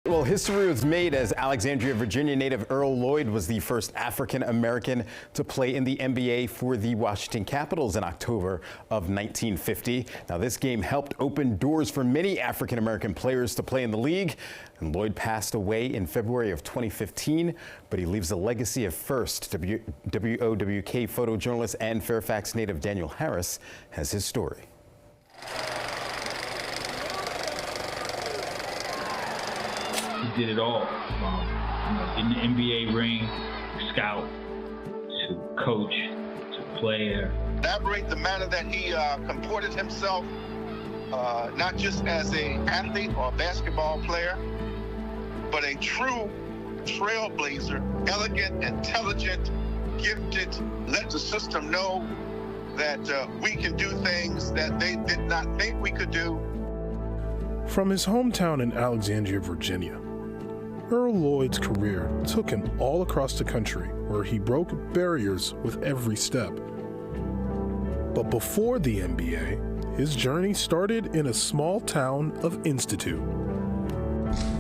Well, history was made as Alexandria, Virginia native Earl Lloyd was the first African-American to play in the NBA for the Washington Capitals in October of 1950. Now, this game helped open doors for many African-American players to play in the league. And Lloyd passed away in February of 2015, but he leaves a legacy of first WOWK photojournalist and Fairfax native Daniel Harris has his story. He did it all, in the NBA ring, scout, to coach, to player. Elaborate the manner that he comported himself, not just as an athlete or a basketball player, but a true trailblazer, elegant, intelligent, gifted, let the system know that we can do things that they did not think we could do. From his hometown in Alexandria, Virginia, Earl Lloyd's career took him all across the country, where he broke barriers with every step. But before the NBA, his journey started in a small town of Institute.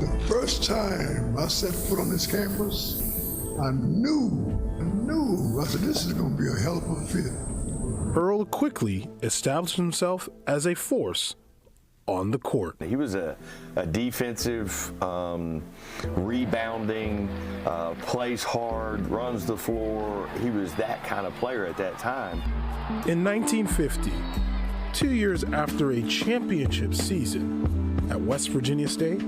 The first time I set foot on this campus, I knew, I said, this is going to be a hell of a fit. Earl quickly established himself as a force on the court. He was a defensive, rebounding, plays hard, runs the floor. He was that kind of player at that time. In 1950, 2 years after a championship season at West Virginia State,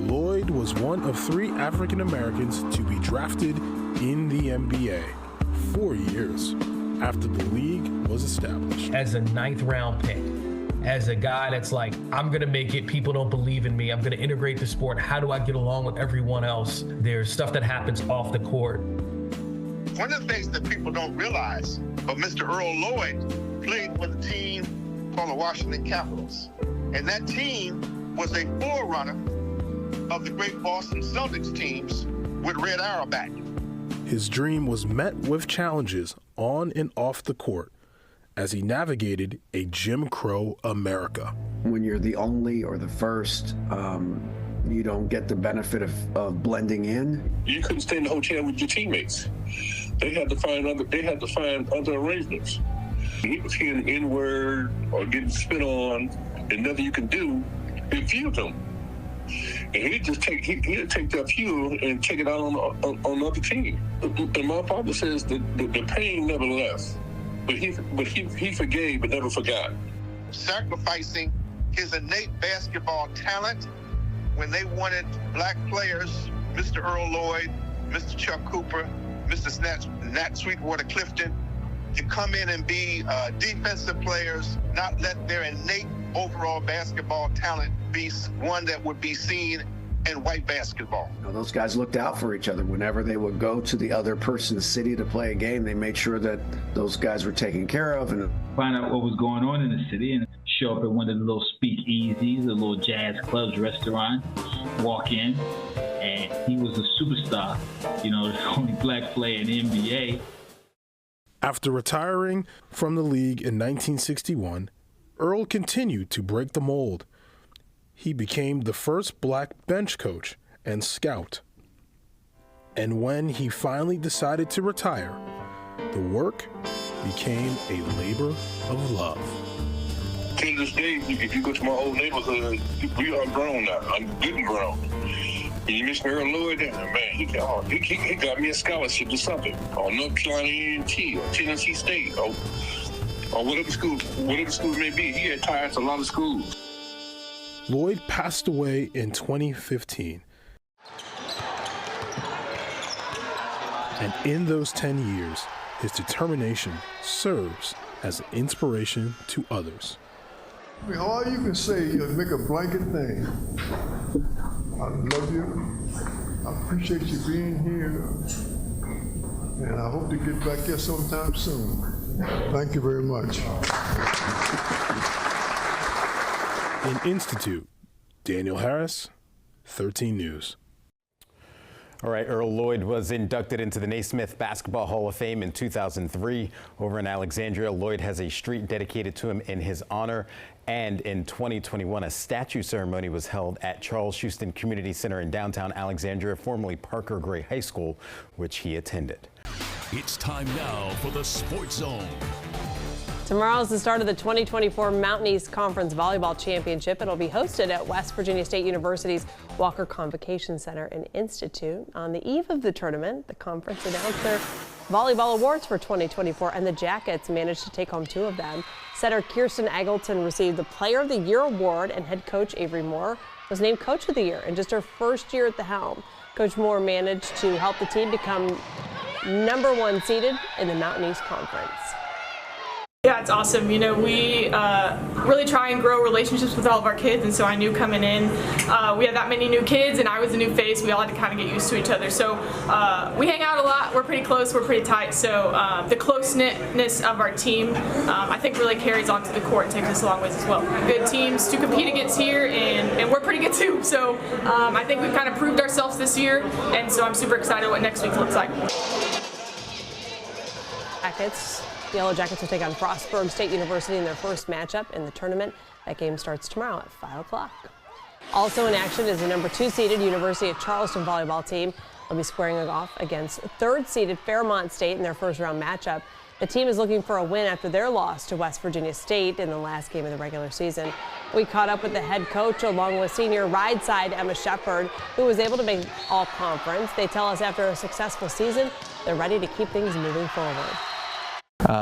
Lloyd was one of 3 African Americans to be drafted in the NBA 4 years after the league was established. As a 9th round pick, as a guy that's like, I'm gonna make it, people don't believe in me, I'm gonna integrate the sport, how do I get along with everyone else? There's stuff that happens off the court. One of the things that people don't realize, but Mr. Earl Lloyd played with a team called the Washington Capitals. And that team was a forerunner of the great Boston Celtics teams with Red Auerbach. His dream was met with challenges on and off the court as he navigated a Jim Crow America. When you're the only or the first, you don't get the benefit of blending in. You couldn't stay in the hotel with your teammates. They had to find other arrangements. He was hearing the N-word or getting spit on, and nothing you can do, it fueled him. And he'd take that fuel and take it out on the other team. And my father says that the pain never left. But he forgave but never forgot. Sacrificing his innate basketball talent when they wanted black players, Mr. Earl Lloyd, Mr. Chuck Cooper, Mr. Nat Sweetwater Clifton, to come in and be defensive players, not let their innate overall basketball talent be one that would be seen in white basketball. You know, those guys looked out for each other. Whenever they would go to the other person's city to play a game, they made sure that those guys were taken care of. And Find out what was going on in the city and show up at one of the little speakeasies, the little jazz clubs, restaurant, walk in, and he was a superstar. You know, the only black player in the NBA. After retiring from the league in 1961, Earl continued to break the mold. He became the first black bench coach and scout. And when he finally decided to retire, the work became a labor of love. To this day, if you go to my old neighborhood, we are grown now. I'm good and grown. And you miss Earl Lloyd, man, he got me a scholarship to something, or North Carolina A&T, or Tennessee State, or whatever school it may be. He had ties to a lot of schools. Lloyd passed away in 2015. And in those 10 years, his determination serves as an inspiration to others. I mean, all you can say is make a blanket thing. I love you. I appreciate you being here. And I hope to get back here sometime soon. Thank you very much. In Institute, Daniel Harris, 13 News. All right, Earl Lloyd was inducted into the Naismith Basketball Hall of Fame in 2003. Over in Alexandria, Lloyd has a street dedicated to him in his honor. And in 2021, a statue ceremony was held at Charles Houston Community Center in downtown Alexandria, formerly Parker Gray High School, which he attended. It's time now for the Sports Zone. Tomorrow is the start of the 2024 Mountain East Conference Volleyball Championship. It'll be hosted at West Virginia State University's Walker Convocation Center and Institute. On the eve of the tournament, the conference announced their volleyball awards for 2024, and the Jackets managed to take home 2 of them. Setter Kirsten Eggleton received the Player of the Year award, and head coach Avery Moore was named Coach of the Year in just her first year at the helm. Coach Moore managed to help the team become #1 seeded in the Mountain East Conference. Yeah, it's awesome. You know, we really try and grow relationships with all of our kids, and so I knew coming in, we had that many new kids, and I was a new face. We all had to kind of get used to each other. So we hang out a lot. We're pretty close. We're pretty tight. So the close-knitness of our team, I think, really carries on to the court and takes us a long ways as well. Good teams to compete against here, and we're pretty good too. So I think we've kind of proved ourselves this year, and so I'm super excited what next week looks like. The Yellow Jackets will take on Frostburg State University in their first matchup in the tournament. That game starts tomorrow at 5 o'clock. Also in action is the #2 seeded University of Charleston volleyball team. They'll be squaring off against 3rd seeded Fairmont State in their first round matchup. The team is looking for a win after their loss to West Virginia State in the last game of the regular season. We caught up with the head coach along with senior ride side Emma Shepard, who was able to make all conference. They tell us after a successful season, they're ready to keep things moving forward.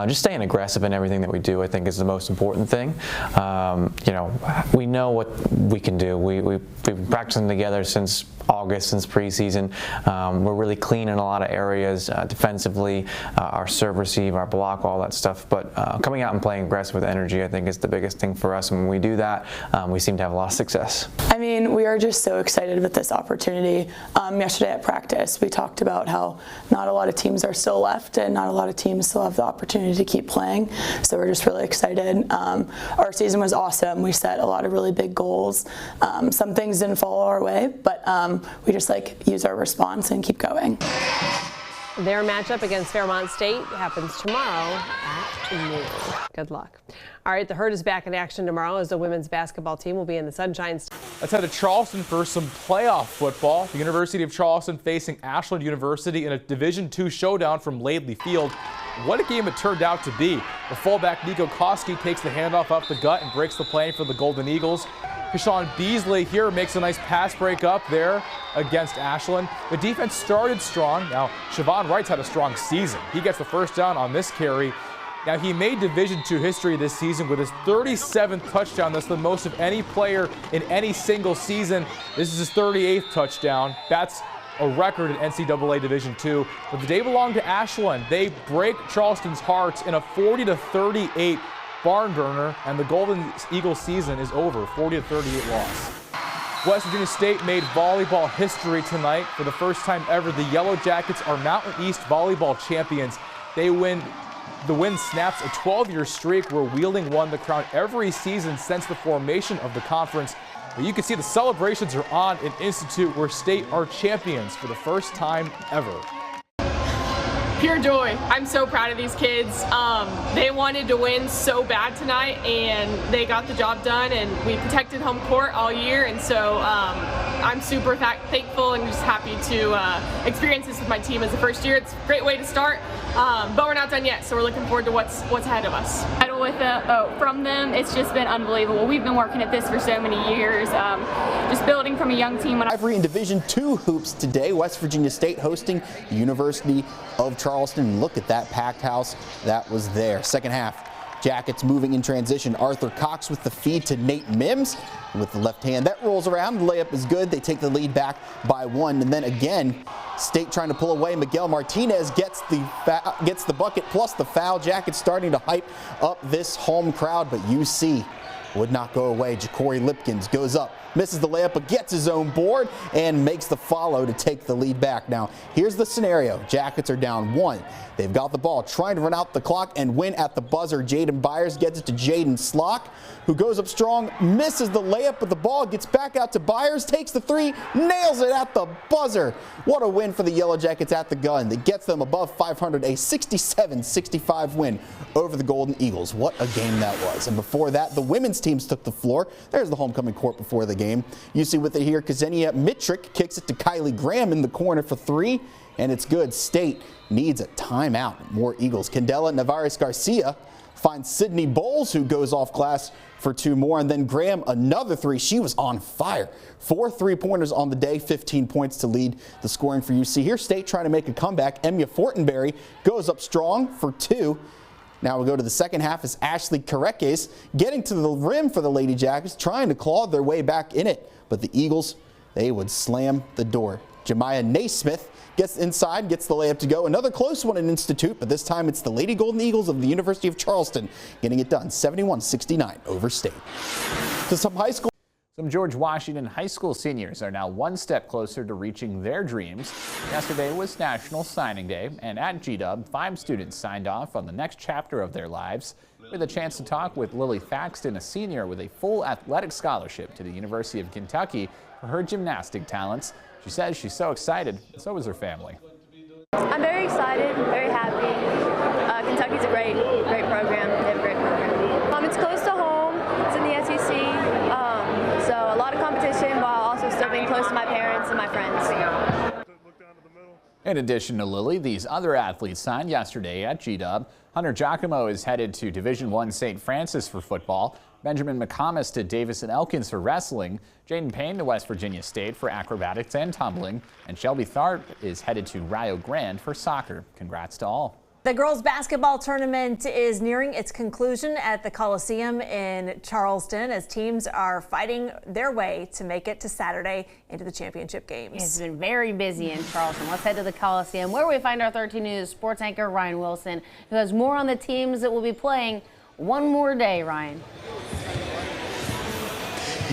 Just staying aggressive in everything that we do, I think, is the most important thing. You know, we know what we can do. We've been practicing together since August, since preseason. We're really clean in a lot of areas defensively, our serve, receive, our block, all that stuff. But coming out and playing aggressive with energy, I think, is the biggest thing for us. And when we do that, we seem to have a lot of success. I mean, we are just so excited with this opportunity. Yesterday at practice, we talked about how not a lot of teams are still left and not a lot of teams still have the opportunity to keep playing. So we're just really excited. Our season was awesome. We set a lot of really big goals. Some things didn't fall our way, but we just use our response and keep going. Their matchup against Fairmont State happens tomorrow at noon. Good luck. All right, the Herd is back in action tomorrow as the women's basketball team will be in the Sunshine State. Let's head to Charleston for some playoff football. The University of Charleston facing Ashland University in a Division II showdown from Laidley Field. What a game it turned out to be. The fullback Nico Koski takes the handoff up the gut and breaks the play for the Golden Eagles. Kashawn Beasley here makes a nice pass break up there against Ashland. The defense started strong. Now, Siobhan Wright's had a strong season. He gets the first down on this carry. Now, he made Division II history this season with his 37th touchdown. That's the most of any player in any single season. This is his 38th touchdown. That's a record in NCAA Division II. But the day belonged to Ashland. They break Charleston's hearts in a 40-38 barn burner, and the Golden Eagles season is over. 40-38 loss. West Virginia State made volleyball history tonight. For the first time ever, the Yellow Jackets are Mountain East volleyball champions. The win snaps a 12-year streak where Wheeling won the crown every season since the formation of the conference. But you can see the celebrations are on in Institute, where State are champions for the first time ever. Pure joy. I'm so proud of these kids. They wanted to win so bad tonight, and they got the job done, and we protected home court all year, and so I'm super thankful and just happy to experience this with my team as a first year. It's a great way to start, but we're not done yet, so we're looking forward to what's ahead of us. From them, it's just been unbelievable. We've been working at this for so many years, just building from a young team. Rivalry in Division II hoops today. West Virginia State hosting the University of Charleston. Look at that packed house that was there. Second half, Jackets moving in transition. Arthur Cox with the feed to Nate Mims with the left hand. That rolls around. The layup is good. They take the lead back by 1. And then again, State trying to pull away. Miguel Martinez gets the bucket plus the foul. Jackets starting to hype up this home crowd. But you see would not go away. Ja'Cory Lipkins goes up, misses the layup, but gets his own board and makes the follow to take the lead back. Now, here's the scenario. Jackets are down 1. They've got the ball, trying to run out the clock and win at the buzzer. Jaden Byers gets it to Jaden Slock, who goes up strong, misses the layup, but the ball gets back out to Byers, takes the 3, nails it at the buzzer. What a win for the Yellow Jackets at the gun that gets them above 500, a 67-65 win over the Golden Eagles. What a game that was. And before that, the women's teams took the floor. There's the homecoming court before the game. You see with it here, Ksenia Mitrick kicks it to Kylie Graham in the corner for 3, and it's good. State needs a timeout. More Eagles. Candela Navarez Garcia finds Sydney Bowles, who goes off glass for 2 more, and then Graham another 3. She was on fire. 4 3-pointers on the day, 15 points to lead the scoring for UC. Here, State trying to make a comeback. Emya Fortenberry goes up strong for 2. Now we'll go to the second half as Ashley Carreques getting to the rim for the Lady Jackets, trying to claw their way back in it. But the Eagles, they would slam the door. Jemiah Naismith gets inside, gets the layup to go. Another close one in Institute, but this time it's the Lady Golden Eagles of the University of Charleston getting it done, 71-69 over State. To some high school. Some George Washington High School seniors are now one step closer to reaching their dreams. Yesterday was National Signing Day, and at GW, 5 students signed off on the next chapter of their lives. With a chance to talk with Lily Thaxton, a senior with a full athletic scholarship to the University of Kentucky for her gymnastic talents. She says she's so excited, and so is her family. I'm very excited, very happy. Kentucky's a great program. They have a great program. It's close to home. It's in the SEC, so a lot of competition while also still being close to my parents and my friends. In addition to Lily, these other athletes signed yesterday at GW. Hunter Giacomo is headed to Division I St. Francis for football. Benjamin McComas to Davis and Elkins for wrestling. Jaden Payne to West Virginia State for acrobatics and tumbling. And Shelby Tharp is headed to Rio Grande for soccer. Congrats to all. The girls basketball tournament is nearing its conclusion at the Coliseum in Charleston as teams are fighting their way to make it to Saturday into the championship games. It's been very busy in Charleston. Let's head to the Coliseum where we find our 13 News sports anchor Ryan Wilson, who has more on the teams that will be playing one more day. Ryan.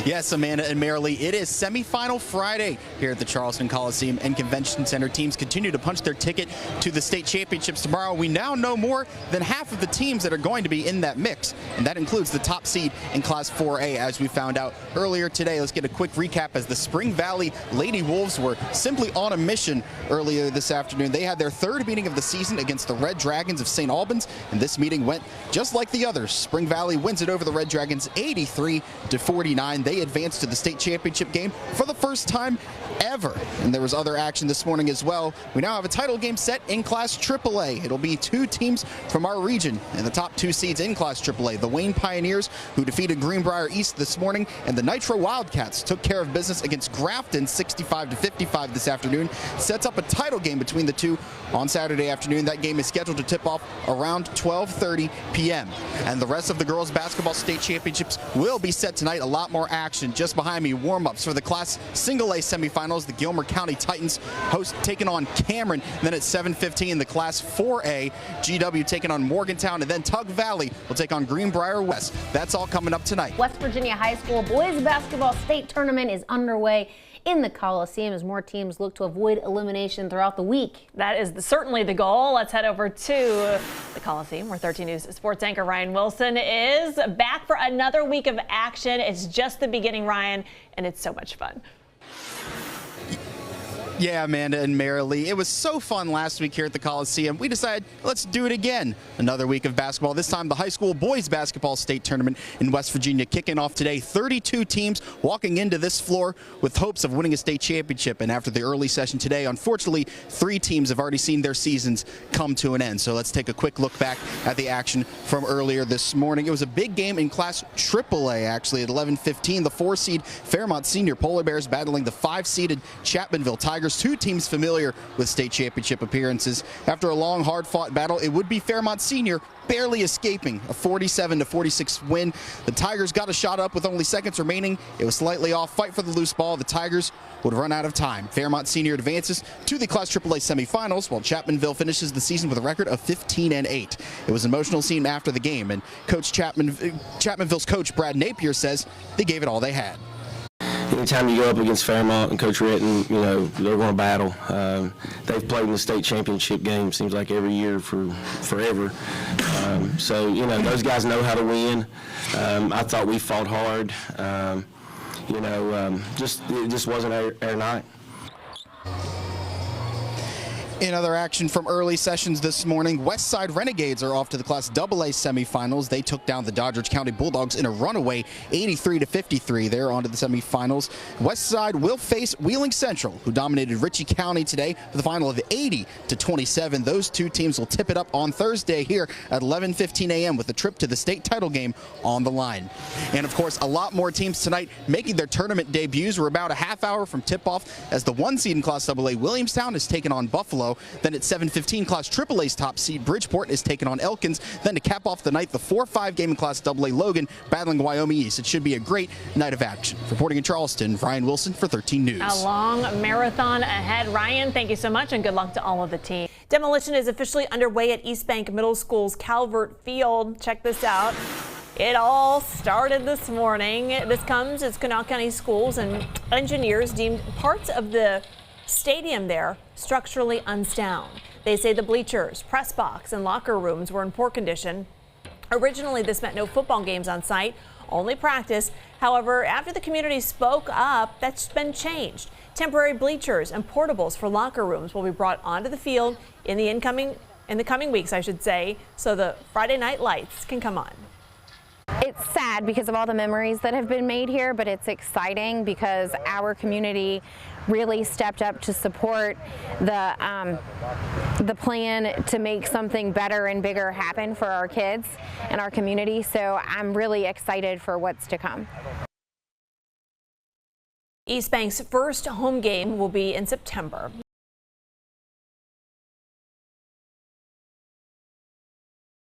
Yes, Amanda and Marilee, it is semifinal Friday here at the Charleston Coliseum and Convention Center. Teams continue to punch their ticket to the state championships tomorrow. We now know more than half of the teams that are going to be in that mix, and that includes the top seed in Class 4A, as we found out earlier today. Let's get a quick recap as the Spring Valley Lady Wolves were simply on a mission earlier this afternoon. They had their 3rd meeting of the season against the Red Dragons of St. Albans, and this meeting went just like the others. Spring Valley wins it over the Red Dragons 83-49. They advanced to the state championship game for the first time ever. And there was other action this morning as well. We now have a title game set in Class AAA. It'll be 2 teams from our region and the top 2 seeds in Class AAA. The Wayne Pioneers, who defeated Greenbrier East this morning, and the Nitro Wildcats took care of business against Grafton 65-55 this afternoon. Sets up a title game between the two on Saturday afternoon. That game is scheduled to tip off around 12:30 p.m. And the rest of the girls basketball state championships will be set tonight. A lot more action just behind me. Warm-ups for the Class Single A semifinals. The Gilmer County Titans taking on Cameron. Then at 7:15, the Class 4A, GW taking on Morgantown, and then Tug Valley will take on Greenbrier West. That's all coming up tonight. West Virginia High School boys basketball state tournament is underway in the Coliseum as more teams look to avoid elimination throughout the week. That is certainly the goal. Let's head over to the Coliseum where 13 News sports anchor Ryan Wilson is back for another week of action. It's just the beginning, Ryan, and it's so much fun. Yeah, Amanda and Marilee, it was so fun last week here at the Coliseum. We decided, let's do it again. Another week of basketball, this time the high school boys basketball state tournament in West Virginia kicking off today. 32 teams walking into this floor with hopes of winning a state championship. And after the early session today, unfortunately, 3 teams have already seen their seasons come to an end. So let's take a quick look back at the action from earlier this morning. It was a big game in Class AAA, actually, at 11:15. The 4-seed Fairmont Senior Polar Bears battling the 5-seeded Chapmanville Tigers. Tigers, two teams familiar with state championship appearances. After a long, hard-fought battle, it would be Fairmont Senior barely escaping a 47-46 win. The Tigers got a shot up with only seconds remaining. It was slightly off. Fight for the loose ball. The Tigers would run out of time. Fairmont Senior advances to the Class AAA semifinals, while Chapmanville finishes the season with a record of 15-8. It was an emotional scene after the game, and Chapmanville's coach Brad Napier says they gave it all they had. Anytime you go up against Fairmont and Coach Retton, they're going to battle. They've played in the state championship game, seems like every year for forever. So those guys know how to win. I thought we fought hard. It just wasn't our night. In other action from early sessions this morning, Westside Renegades are off to the Class AA semifinals. They took down the Doddridge County Bulldogs in a runaway 83-53. They're on to the semifinals. Westside will face Wheeling Central, who dominated Ritchie County today for the final of 80-27. Those two teams will tip it up on Thursday here at 11:15 a.m. with a trip to the state title game on the line. And of course, a lot more teams tonight making their tournament debuts. We're about a half hour from tip-off as the 1 seed in Class AA Williamstown is taking on Buffalo. Then at 7:15, Class AAA's top seed Bridgeport is taking on Elkins. Then to cap off the night, the 4-5 game in Class AA Logan battling Wyoming East. It should be a great night of action. Reporting in Charleston, Ryan Wilson for 13 News. A long marathon ahead. Ryan, thank you so much, and good luck to all of the team. Demolition is officially underway at East Bank Middle School's Calvert Field. Check this out. It all started this morning. This comes as Kanawha County Schools and engineers deemed parts of the stadium there structurally unsound. They say the bleachers, press box, and locker rooms were in poor condition. Originally, this meant no football games on site, only practice. However, after the community spoke up, that's been changed. Temporary bleachers and portables for locker rooms will be brought onto the field in the coming weeks, I should say, so the Friday night lights can come on. It's sad because of all the memories that have been made here, but it's exciting because our community really stepped up to support the plan to make something better and bigger happen for our kids and our community. So I'm really excited for what's to come. East Bank's first home game will be in September.